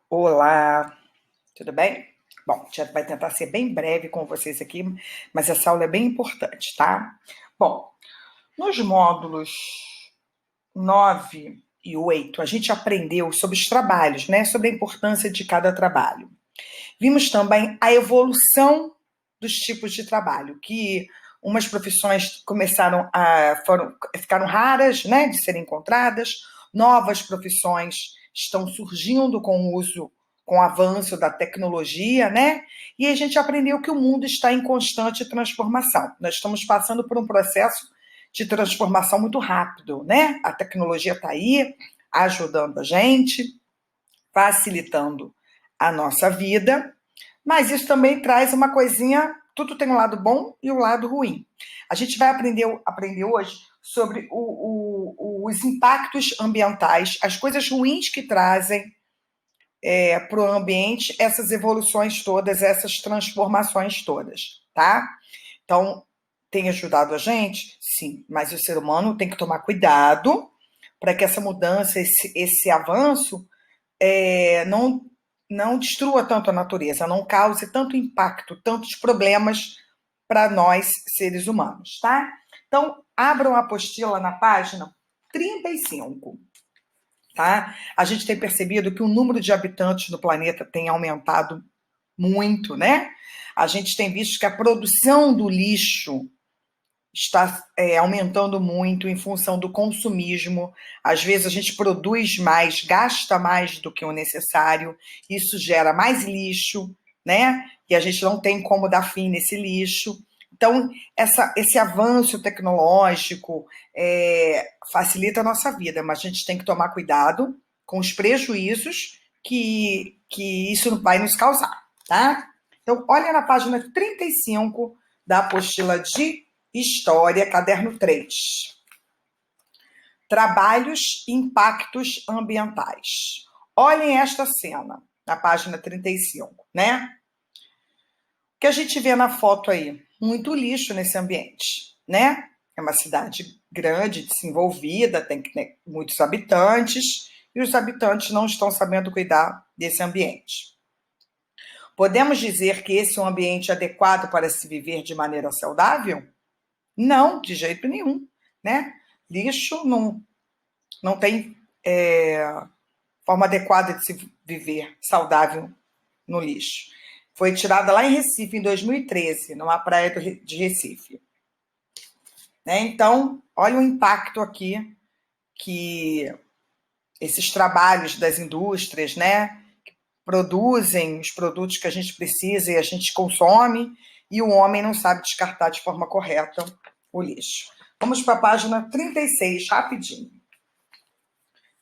Olá, tudo bem? Bom, a gente vai tentar ser bem breve com vocês aqui, mas essa aula é bem importante, tá? Bom, nos módulos 9 e 8, a gente aprendeu sobre os trabalhos, né? Sobre a importância de cada trabalho. Vimos também a evolução dos tipos de trabalho, que umas profissões ficaram raras, né, de serem encontradas, novas profissões estão surgindo com o avanço da tecnologia, né? E a gente aprendeu que o mundo está em constante transformação. Nós estamos passando por um processo de transformação muito rápido, né? A tecnologia está aí ajudando a gente, facilitando a nossa vida, mas isso também traz uma coisinha, tudo tem um lado bom e um lado ruim. A gente vai aprender hoje sobre os impactos ambientais, as coisas ruins que trazem para o ambiente essas evoluções todas, essas transformações todas, tá? Então, tem ajudado a gente? Sim, mas o ser humano tem que tomar cuidado para que essa mudança, esse avanço, não destrua tanto a natureza, não cause tanto impacto, tantos problemas para nós, seres humanos, tá? Então, abram a apostila na página 35, tá? A gente tem percebido que o número de habitantes no planeta tem aumentado muito, né? A gente tem visto que a produção do lixo está aumentando muito em função do consumismo. Às vezes a gente produz mais, gasta mais do que o necessário, isso gera mais lixo, né? E a gente não tem como dar fim nesse lixo. Então, esse avanço tecnológico facilita a nossa vida, mas a gente tem que tomar cuidado com os prejuízos que isso vai nos causar, tá? Então, olha na página 35 da apostila de História, caderno 3. Trabalhos e impactos ambientais. Olhem esta cena, na página 35, né? O que a gente vê na foto aí? Muito lixo nesse ambiente, né? É uma cidade grande, desenvolvida, tem muitos habitantes, e os habitantes não estão sabendo cuidar desse ambiente. Podemos dizer que esse é um ambiente adequado para se viver de maneira saudável? Não, de jeito nenhum, né? Lixo não tem forma adequada de se viver saudável no lixo. Foi tirada lá em Recife, em 2013, numa praia de Recife. Né? Então, olha o impacto aqui que esses trabalhos das indústrias, né, que produzem os produtos que a gente precisa e a gente consome, e o homem não sabe descartar de forma correta o lixo. Vamos para a página 36, rapidinho.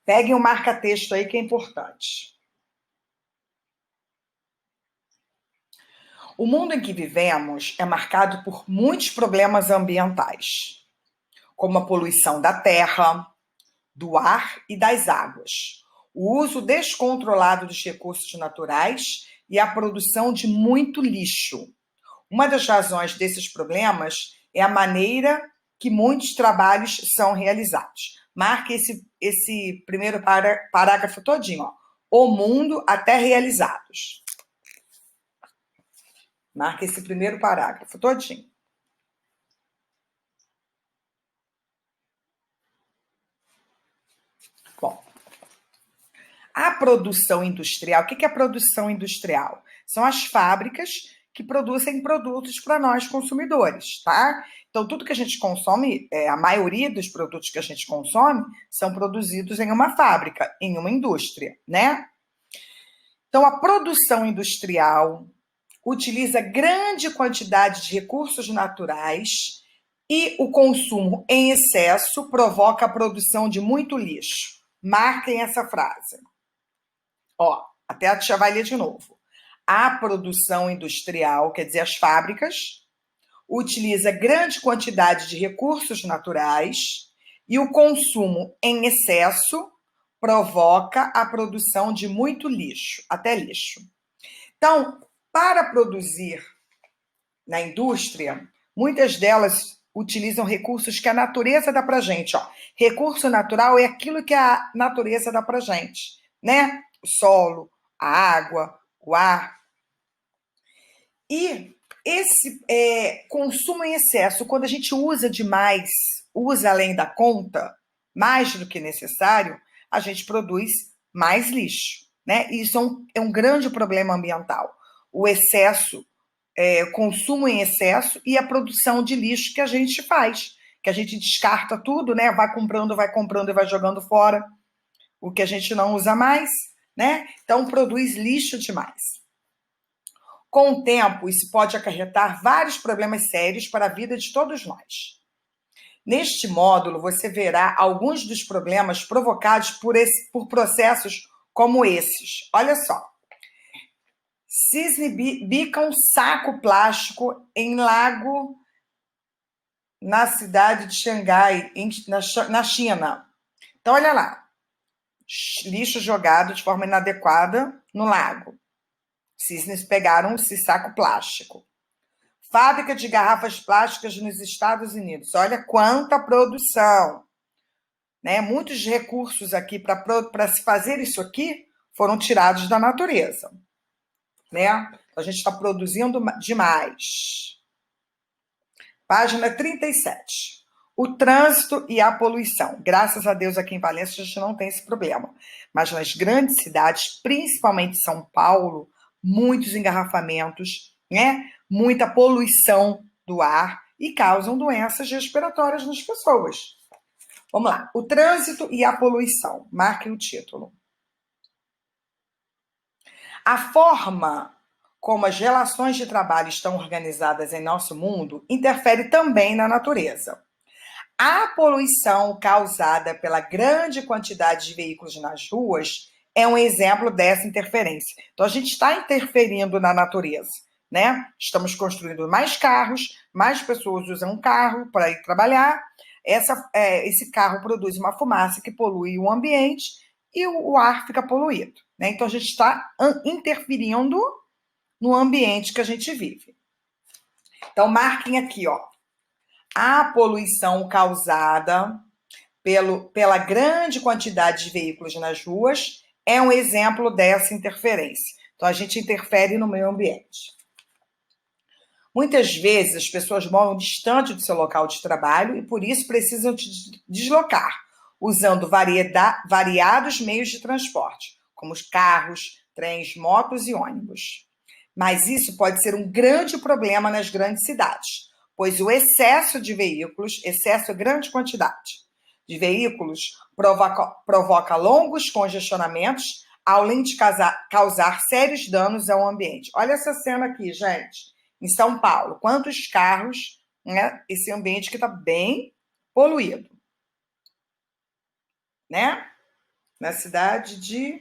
Peguem o marca-texto aí que é importante. O mundo em que vivemos é marcado por muitos problemas ambientais, como a poluição da terra, do ar e das águas, o uso descontrolado dos recursos naturais e a produção de muito lixo. Uma das razões desses problemas é a maneira que muitos trabalhos são realizados. Marque esse primeiro parágrafo todinho, ó. O mundo até realizados. Marque esse primeiro parágrafo todinho. Bom, a produção industrial, o que é a produção industrial? São as fábricas que produzem produtos para nós consumidores, tá? Então, tudo que a gente consome, a maioria dos produtos que a gente consome, são produzidos em uma fábrica, em uma indústria, né? Então, a produção industrial utiliza grande quantidade de recursos naturais e o consumo em excesso provoca a produção de muito lixo. Marquem essa frase. Ó, até a tia vai ler de novo. A produção industrial, quer dizer, as fábricas, utiliza grande quantidade de recursos naturais e o consumo em excesso provoca a produção de muito lixo, até lixo. Então, para produzir na indústria, muitas delas utilizam recursos que a natureza dá para gente. Ó. Recurso natural é aquilo que a natureza dá para gente, né? O solo, a água, o ar. E esse consumo em excesso, quando a gente usa demais, usa além da conta, mais do que necessário, a gente produz mais lixo, né? E isso é um grande problema ambiental. O excesso, consumo em excesso e a produção de lixo que a gente faz, que a gente descarta tudo, né? Vai comprando e vai jogando fora o que a gente não usa mais, né? Então produz lixo demais. Com o tempo, isso pode acarretar vários problemas sérios para a vida de todos nós. Neste módulo, você verá alguns dos problemas provocados por processos como esses. Olha só. Cisne bica um saco plástico em lago na cidade de Xangai, na China. Então, olha lá. Lixo jogado de forma inadequada no lago. Cisnes pegaram esse saco plástico. Fábrica de garrafas plásticas nos Estados Unidos. Olha quanta produção. Né? Muitos recursos aqui para se fazer isso aqui foram tirados da natureza. Né? A gente está produzindo demais. Página 37. O trânsito e a poluição. Graças a Deus aqui em Valência a gente não tem esse problema. Mas nas grandes cidades, principalmente São Paulo, muitos engarrafamentos, né? Muita poluição do ar e causam doenças respiratórias nas pessoas. Vamos lá. O trânsito e a poluição. Marque o título. A forma como as relações de trabalho estão organizadas em nosso mundo interfere também na natureza. A poluição causada pela grande quantidade de veículos nas ruas é um exemplo dessa interferência. Então, a gente está interferindo na natureza, né? Estamos construindo mais carros, mais pessoas usam carro para ir trabalhar. Esse carro produz uma fumaça que polui o ambiente e o ar fica poluído, né? Então, a gente está interferindo no ambiente que a gente vive. Então, marquem aqui, ó. A poluição causada pela grande quantidade de veículos nas ruas é um exemplo dessa interferência. Então, a gente interfere no meio ambiente. Muitas vezes, as pessoas moram distante do seu local de trabalho e, por isso, precisam se deslocar, usando variados meios de transporte, como os carros, trens, motos e ônibus. Mas isso pode ser um grande problema nas grandes cidades, pois o excesso de veículos, excesso é grande quantidade de veículos, provoca longos congestionamentos, além de causar sérios danos ao ambiente. Olha essa cena aqui, gente, em São Paulo. Quantos carros, né? Esse ambiente que está bem poluído, né? Na cidade de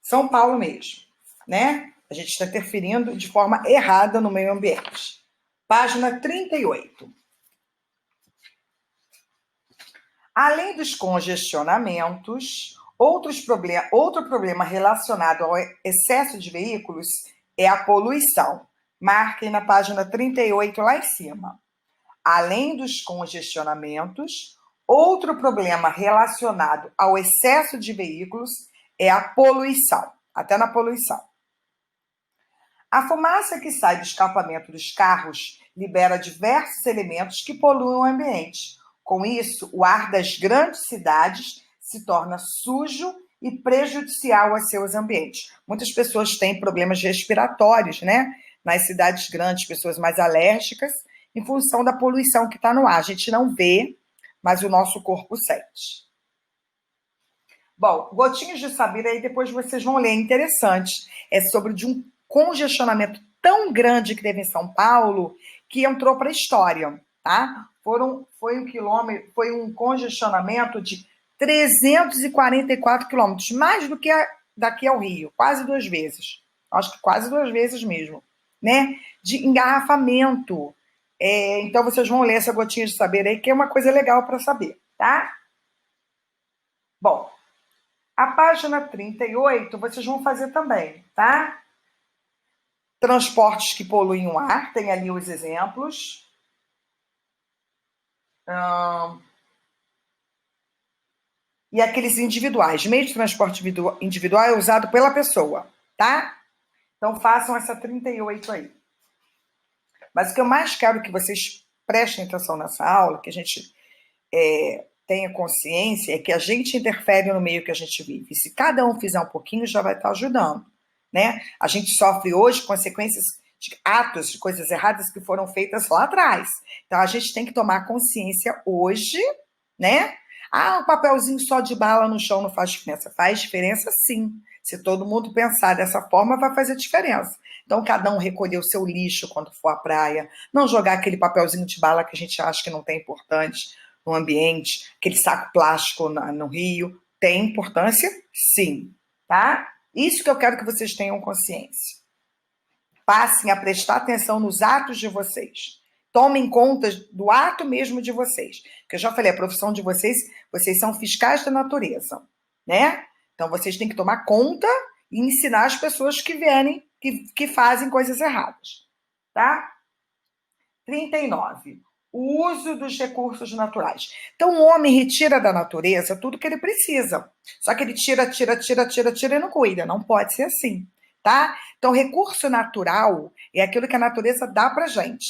São Paulo mesmo, né? A gente está interferindo de forma errada no meio ambiente. Página 38. Além dos congestionamentos, outro problema relacionado ao excesso de veículos é a poluição. Marquem na página 38 lá em cima. Além dos congestionamentos, outro problema relacionado ao excesso de veículos é a poluição, até na poluição. A fumaça que sai do escapamento dos carros libera diversos elementos que poluem o ambiente. Com isso, o ar das grandes cidades se torna sujo e prejudicial a seus ambientes. Muitas pessoas têm problemas respiratórios, né? Nas cidades grandes, pessoas mais alérgicas, em função da poluição que está no ar. A gente não vê, mas o nosso corpo sente. Bom, gotinhas de saber aí depois vocês vão ler, é interessante. É sobre de um congestionamento tão grande que teve em São Paulo que entrou para a história, tá? Foi um congestionamento de 344 quilômetros, mais do que daqui ao Rio, quase 2 vezes. Acho que quase 2 vezes mesmo, né? De engarrafamento. Então vocês vão ler essa gotinha de saber aí, que é uma coisa legal para saber, tá? Bom, a página 38 vocês vão fazer também, tá? Transportes que poluem o ar, tem ali os exemplos. E aqueles individuais. Meio de transporte individual é usado pela pessoa, tá? Então, façam essa 38 aí. Mas o que eu mais quero que vocês prestem atenção nessa aula, que a gente tenha consciência, é que a gente interfere no meio que a gente vive. E se cada um fizer um pouquinho, já vai estar ajudando, né? A gente sofre hoje consequências de atos, de coisas erradas que foram feitas lá atrás. Então, a gente tem que tomar consciência hoje, né? Ah, um papelzinho só de bala no chão não faz diferença. Faz diferença, sim. Se todo mundo pensar dessa forma, vai fazer diferença. Então, cada um recolher o seu lixo quando for à praia, não jogar aquele papelzinho de bala que a gente acha que não tem importante no ambiente, aquele saco plástico no rio, tem importância, sim, tá? Isso que eu quero que vocês tenham consciência. Passem a prestar atenção nos atos de vocês. Tomem conta do ato mesmo de vocês. Porque eu já falei, a profissão de vocês, vocês são fiscais da natureza, né? Então, vocês têm que tomar conta e ensinar as pessoas que vierem, que fazem coisas erradas, tá? 39. O uso dos recursos naturais. Então, o homem retira da natureza tudo que ele precisa. Só que ele tira e não cuida. Não pode ser assim, tá? Então, recurso natural é aquilo que a natureza dá pra gente,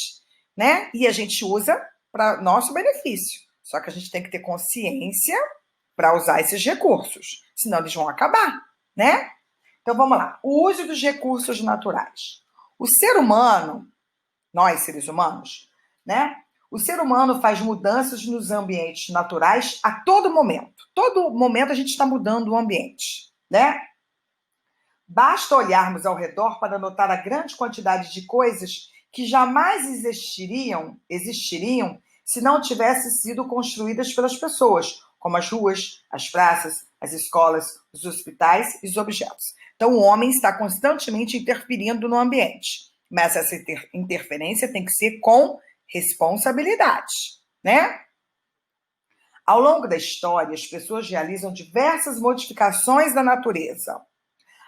né? E a gente usa para nosso benefício. Só que a gente tem que ter consciência para usar esses recursos, senão eles vão acabar, né? Então, vamos lá. O uso dos recursos naturais. O ser humano, nós seres humanos, né? O ser humano faz mudanças nos ambientes naturais a todo momento. Todo momento a gente está mudando o ambiente, né? Basta olharmos ao redor para notar a grande quantidade de coisas que jamais existiriam se não tivessem sido construídas pelas pessoas, como as ruas, as praças, as escolas, os hospitais e os objetos. Então, o homem está constantemente interferindo no ambiente, mas essa interferência tem que ser com responsabilidade, né? Ao longo da história, as pessoas realizam diversas modificações da natureza.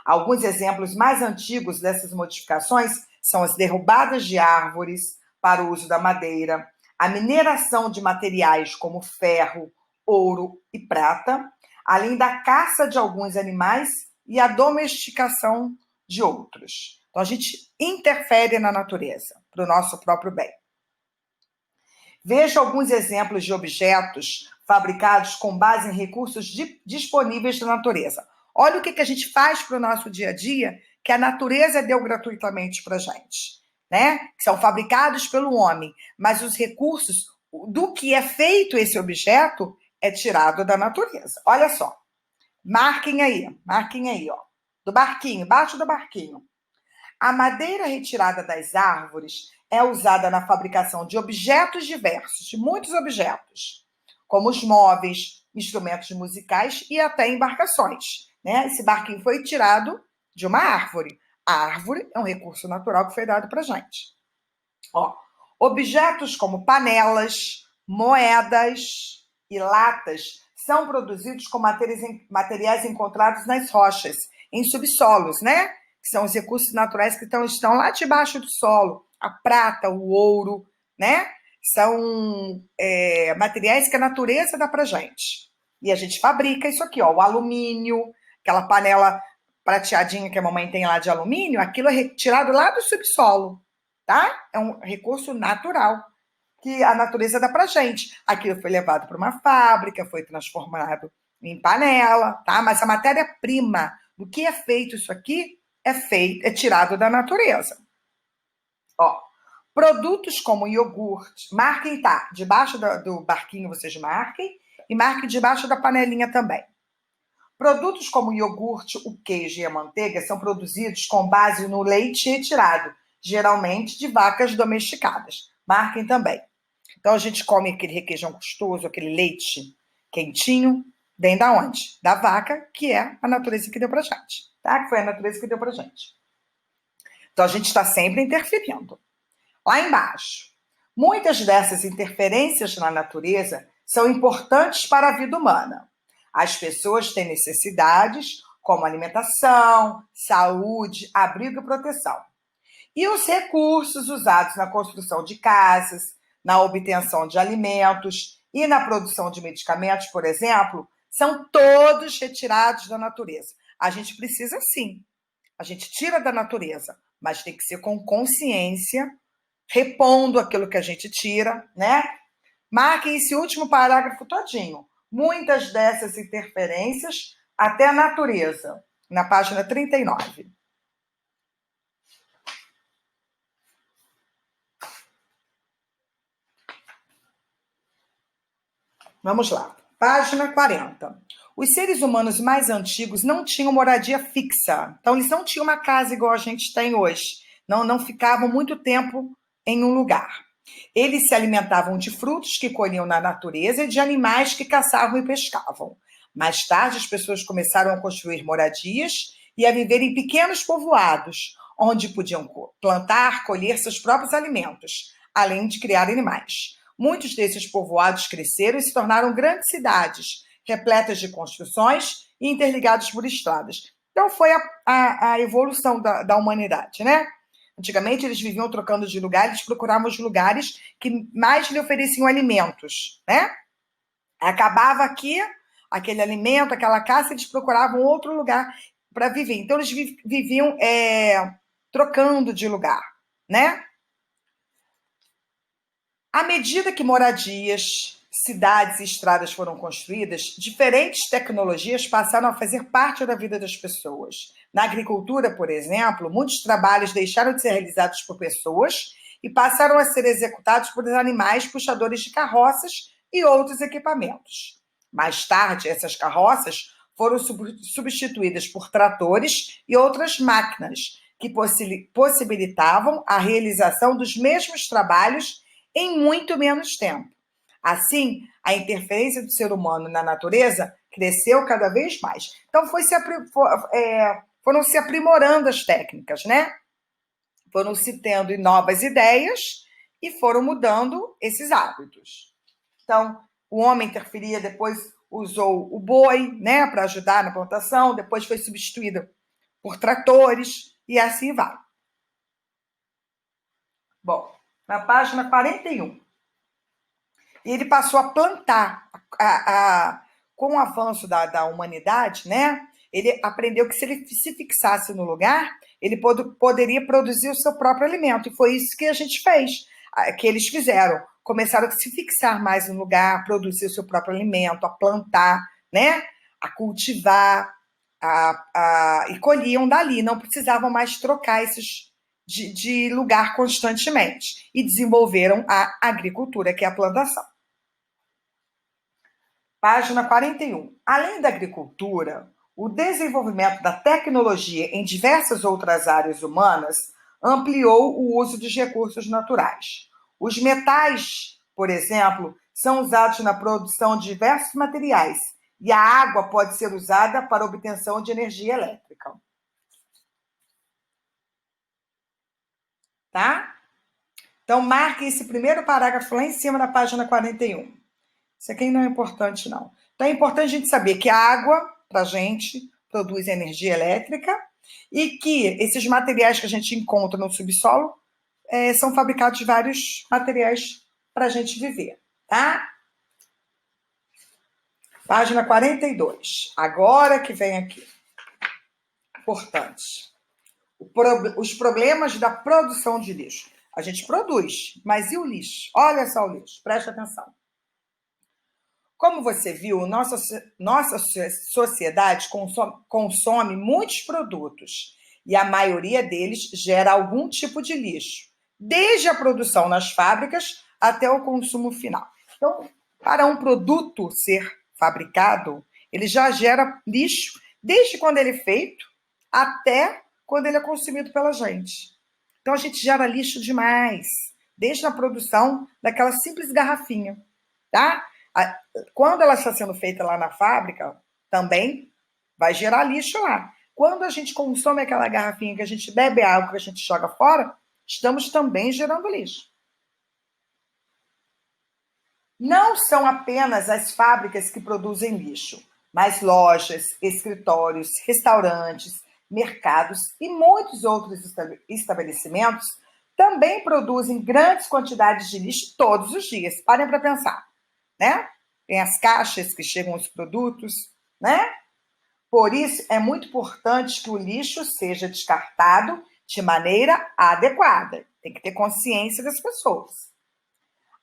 Alguns exemplos mais antigos dessas modificações são as derrubadas de árvores para o uso da madeira, a mineração de materiais como ferro, ouro e prata, além da caça de alguns animais e a domesticação de outros. Então, a gente interfere na natureza para o nosso próprio bem. Veja alguns exemplos de objetos fabricados com base em recursos disponíveis da natureza. Olha o que a gente faz para o nosso dia a dia, que a natureza deu gratuitamente para a gente, né? Que são fabricados pelo homem, mas os recursos do que é feito esse objeto é tirado da natureza. Olha só, marquem aí, ó, do barquinho, embaixo do barquinho. A madeira retirada das árvores é usada na fabricação de objetos diversos, de muitos objetos, como os móveis, instrumentos musicais e até embarcações, né? Esse barquinho foi tirado de uma árvore. A árvore é um recurso natural que foi dado para a gente. Ó, objetos como panelas, moedas e latas são produzidos com materiais encontrados nas rochas, em subsolos, né? Que são os recursos naturais que estão lá debaixo do solo. A prata, o ouro, né? São materiais que a natureza dá pra gente. E a gente fabrica isso aqui, ó, o alumínio, aquela panela prateadinha que a mamãe tem lá de alumínio, aquilo é retirado lá do subsolo, tá? É um recurso natural que a natureza dá pra gente. Aquilo foi levado para uma fábrica, foi transformado em panela, tá? Mas a matéria-prima do que é feito isso aqui é tirado da natureza. Ó, produtos como iogurte, marquem, tá? Debaixo do barquinho vocês marquem e marquem debaixo da panelinha também. Produtos como o iogurte, o queijo e a manteiga são produzidos com base no leite retirado, geralmente de vacas domesticadas. Marquem também. Então, a gente come aquele requeijão gostoso, aquele leite quentinho, vem da onde? Da vaca, que é a natureza que deu pra gente, tá? Que foi a natureza que deu pra gente. Então, a gente está sempre interferindo. Lá embaixo, muitas dessas interferências na natureza são importantes para a vida humana. As pessoas têm necessidades como alimentação, saúde, abrigo e proteção. E os recursos usados na construção de casas, na obtenção de alimentos e na produção de medicamentos, por exemplo, são todos retirados da natureza. A gente precisa, sim, A gente tira da natureza, mas tem que ser com consciência, repondo aquilo que a gente tira, né? Marquem esse último parágrafo todinho. Muitas dessas interferências até a natureza, na página 39. Vamos lá. Página 40. Os seres humanos mais antigos não tinham moradia fixa. Então, eles não tinham uma casa igual a gente tem hoje. Não ficavam muito tempo em um lugar. Eles se alimentavam de frutos que colhiam na natureza e de animais que caçavam e pescavam. Mais tarde, as pessoas começaram a construir moradias e a viver em pequenos povoados, onde podiam plantar, colher seus próprios alimentos, além de criar animais. Muitos desses povoados cresceram e se tornaram grandes cidades, repletas de construções e interligadas por estradas. Então, foi a evolução da humanidade, né? Antigamente, eles viviam trocando de lugar, eles procuravam os lugares que mais lhe ofereciam alimentos, né? Acabava aqui, aquele alimento, aquela caça, eles procuravam outro lugar para viver. Então, eles viviam trocando de lugar, né? À medida que moradias, cidades e estradas foram construídas, diferentes tecnologias passaram a fazer parte da vida das pessoas. Na agricultura, por exemplo, muitos trabalhos deixaram de ser realizados por pessoas e passaram a ser executados por animais puxadores de carroças e outros equipamentos. Mais tarde, essas carroças foram substituídas por tratores e outras máquinas que possibilitavam a realização dos mesmos trabalhos em muito menos tempo. Assim, a interferência do ser humano na natureza cresceu cada vez mais. Então, foram se aprimorando as técnicas, né? Foram se tendo novas ideias e foram mudando esses hábitos. Então, o homem interferia, depois usou o boi, né, para ajudar na plantação, depois foi substituído por tratores e assim vai. Bom, na página 41. E ele passou a plantar. Com o avanço da humanidade, né? Ele aprendeu que se ele se fixasse no lugar, ele poderia produzir o seu próprio alimento. E foi isso que a gente fez, que eles fizeram. Começaram a se fixar mais no lugar, produzir o seu próprio alimento, a plantar, né? A cultivar, e colhiam dali. Não precisavam mais trocar esses de lugar constantemente. E desenvolveram a agricultura, que é a plantação. Página 41. Além da agricultura, o desenvolvimento da tecnologia em diversas outras áreas humanas ampliou o uso dos recursos naturais. Os metais, por exemplo, são usados na produção de diversos materiais e a água pode ser usada para a obtenção de energia elétrica. Tá? Então, marque esse primeiro parágrafo lá em cima da página 41. Isso aqui não é importante, não. Então, é importante a gente saber que a água, para a gente, produz energia elétrica e que esses materiais que a gente encontra no subsolo são fabricados de vários materiais para a gente viver, tá? Página 42. Agora que vem aqui. Importante. Os problemas da produção de lixo. A gente produz, mas e o lixo? Olha só o lixo, preste atenção. Como você viu, nossa sociedade consome muitos produtos e a maioria deles gera algum tipo de lixo, desde a produção nas fábricas até o consumo final. Então, para um produto ser fabricado, ele já gera lixo desde quando ele é feito até quando ele é consumido pela gente. Então, a gente gera lixo demais, desde a produção daquela simples garrafinha, tá? Quando ela está sendo feita lá na fábrica, também vai gerar lixo lá. Quando a gente consome aquela garrafinha, que a gente bebe água, que a gente joga fora, estamos também gerando lixo. Não são apenas as fábricas que produzem lixo, mas lojas, escritórios, restaurantes, mercados e muitos outros estabelecimentos também produzem grandes quantidades de lixo todos os dias. Parem para pensar, né? Tem as caixas que chegam os produtos, né? Por isso, é muito importante que o lixo seja descartado de maneira adequada. Tem que ter consciência das pessoas.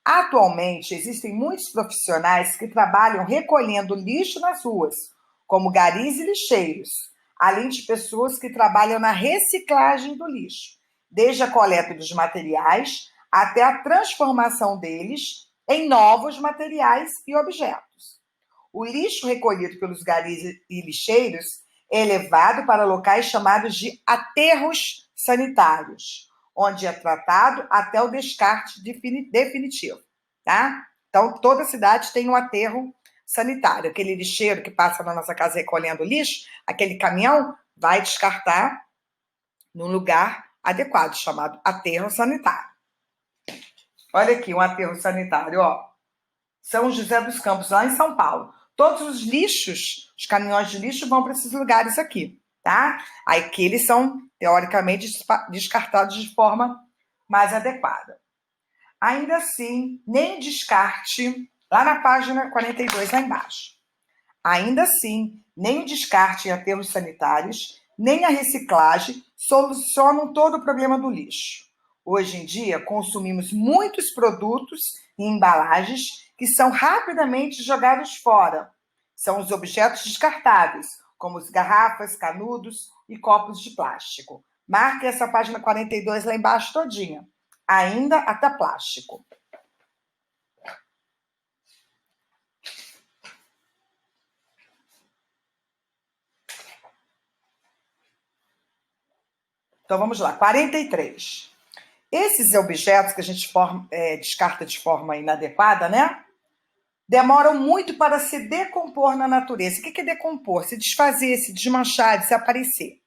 Atualmente, existem muitos profissionais que trabalham recolhendo lixo nas ruas, como garis e lixeiros, além de pessoas que trabalham na reciclagem do lixo, desde a coleta dos materiais até a transformação deles em novos materiais e objetos. O lixo recolhido pelos garis e lixeiros é levado para locais chamados de aterros sanitários, onde é tratado até o descarte definitivo, tá? Então, toda cidade tem um aterro sanitário. Aquele lixeiro que passa na nossa casa recolhendo lixo, aquele caminhão vai descartar num lugar adequado, chamado aterro sanitário. Olha aqui um aterro sanitário, ó. São José dos Campos, lá em São Paulo. Todos os lixos, os caminhões de lixo vão para esses lugares aqui, tá? Aí que eles são, teoricamente, descartados de forma mais adequada. Ainda assim, nem o descarte, lá na página 42, lá embaixo. Ainda assim, nem o descarte em aterros sanitários, nem a reciclagem solucionam todo o problema do lixo. Hoje em dia, consumimos muitos produtos e embalagens que são rapidamente jogados fora. São os objetos descartáveis, como as garrafas, canudos e copos de plástico. Marque essa página 42 lá embaixo todinha. Ainda até plástico. Então vamos lá, 43. Esses objetos que a gente descarta de forma inadequada, né? Demoram muito para se decompor na natureza. O que é decompor? Se desfazer, se desmanchar, desaparecer.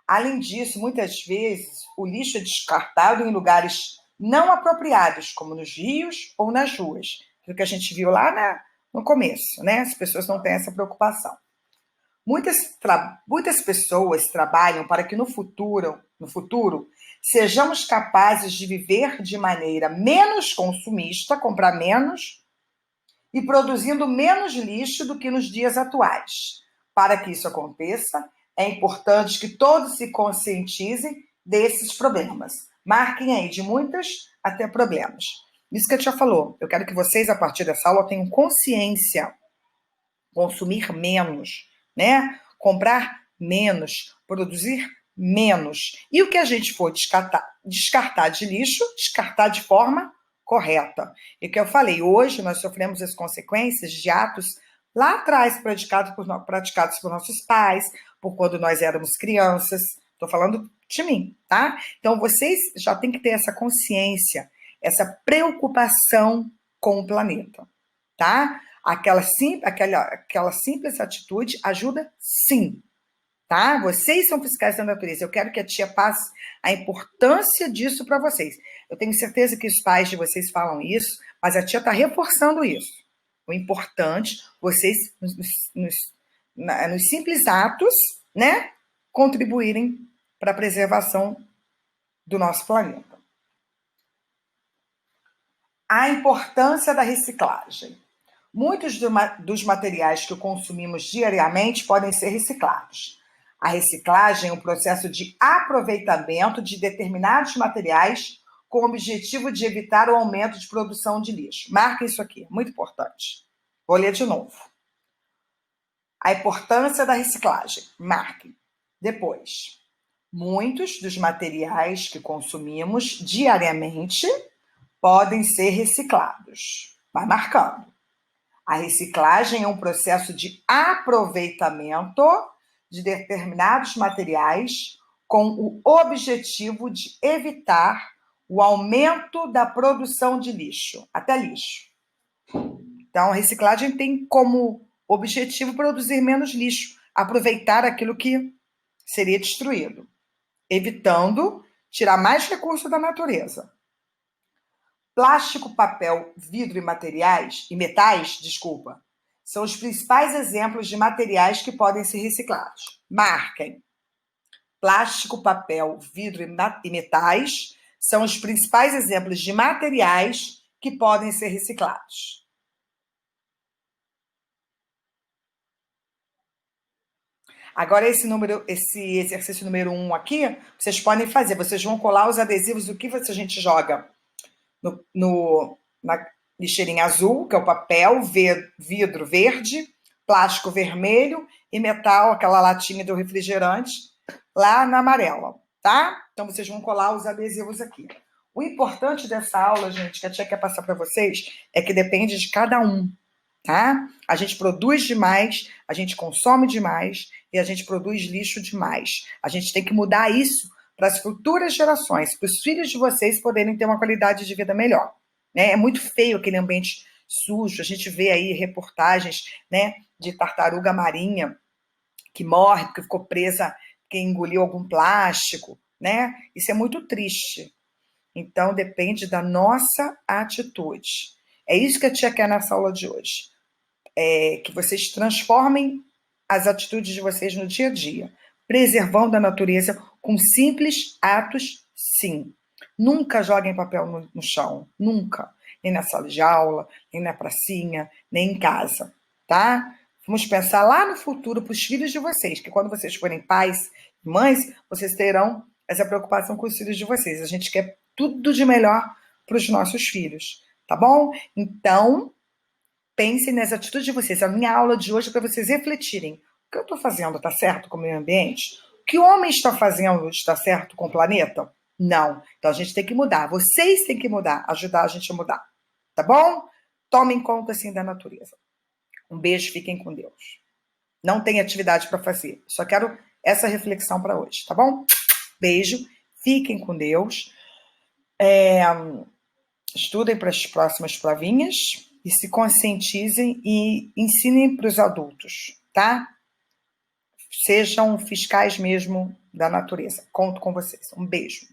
Além disso, muitas vezes o lixo é descartado em lugares não apropriados, como nos rios ou nas ruas. Aquilo que a gente viu lá no começo, né? As pessoas não têm essa preocupação. Muitas pessoas trabalham para que no futuro sejamos capazes de viver de maneira menos consumista, comprar menos e produzindo menos lixo do que nos dias atuais. Para que isso aconteça, é importante que todos se conscientizem desses problemas. Marquem aí de muitas até problemas. Isso que a tia falou. Eu quero que vocês, a partir dessa aula, tenham consciência. Consumir menos, né? Comprar menos, produzir menos. E o que a gente for descartar de lixo, descartar de forma correta. E o que eu falei, hoje nós sofremos as consequências de atos lá atrás praticados por nossos pais, por quando nós éramos crianças. Estou falando de mim, tá? Então vocês já têm que ter essa consciência, essa preocupação com o planeta, tá? Aquela simples atitude ajuda sim, tá? Vocês são fiscais da natureza. Eu quero que a tia passe a importância disso para vocês. Eu tenho certeza que os pais de vocês falam isso, mas a tia está reforçando isso. O importante, vocês, nos simples atos, né, contribuírem para a preservação do nosso planeta. A importância da reciclagem. Muitos dos materiais que consumimos diariamente podem ser reciclados. A reciclagem é um processo de aproveitamento de determinados materiais com o objetivo de evitar o aumento de produção de lixo. Marca isso aqui, muito importante. Vou ler de novo. A importância da reciclagem. Marque. Depois, muitos dos materiais que consumimos diariamente podem ser reciclados. Vai marcando. A reciclagem é um processo de aproveitamento de determinados materiais com o objetivo de evitar o aumento da produção de lixo, até lixo. Então, a reciclagem tem como objetivo produzir menos lixo, aproveitar aquilo que seria destruído, evitando tirar mais recursos da natureza. Plástico, papel, vidro e metais, são os principais exemplos de materiais que podem ser reciclados. Marquem. Plástico, papel, vidro e metais são os principais exemplos de materiais que podem ser reciclados. Agora, esse exercício número 1 aqui, vocês podem fazer. Vocês vão colar os adesivos, o que a gente joga na lixeirinha azul, que é o papel, vidro verde, plástico vermelho e metal, aquela latinha do refrigerante, lá na amarela, tá? Então, vocês vão colar os adesivos aqui. O importante dessa aula, gente, que a tia quer passar para vocês, é que depende de cada um, tá? A gente produz demais, a gente consome demais e a gente produz lixo demais. A gente tem que mudar isso para as futuras gerações, para os filhos de vocês poderem ter uma qualidade de vida melhor. Né? É muito feio aquele ambiente sujo. A gente vê aí reportagens, né, de tartaruga marinha que morre porque ficou presa, porque engoliu algum plástico, né? Isso é muito triste. Então, depende da nossa atitude. É isso que a tia quer nessa aula de hoje. Que vocês transformem as atitudes de vocês no dia a dia, preservando a natureza com simples atos, sim. Nunca joguem papel no chão, nunca. Nem na sala de aula, nem na pracinha, nem em casa, tá? Vamos pensar lá no futuro para os filhos de vocês, que quando vocês forem pais e mães, vocês terão essa preocupação com os filhos de vocês. A gente quer tudo de melhor para os nossos filhos, tá bom? Então, pensem nas atitudes de vocês. A minha aula de hoje é para vocês refletirem. O que eu estou fazendo está certo com o meio ambiente? O que o homem está fazendo está certo com o planeta? Não. Então a gente tem que mudar. Vocês têm que mudar, ajudar a gente a mudar. Tá bom? Tomem conta, assim, da natureza. Um beijo, fiquem com Deus. Não tem atividade para fazer. Só quero essa reflexão para hoje, tá bom? Beijo, fiquem com Deus. Estudem para as próximas provinhas e se conscientizem e ensinem para os adultos, tá? Sejam fiscais mesmo da natureza. Conto com vocês. Um beijo.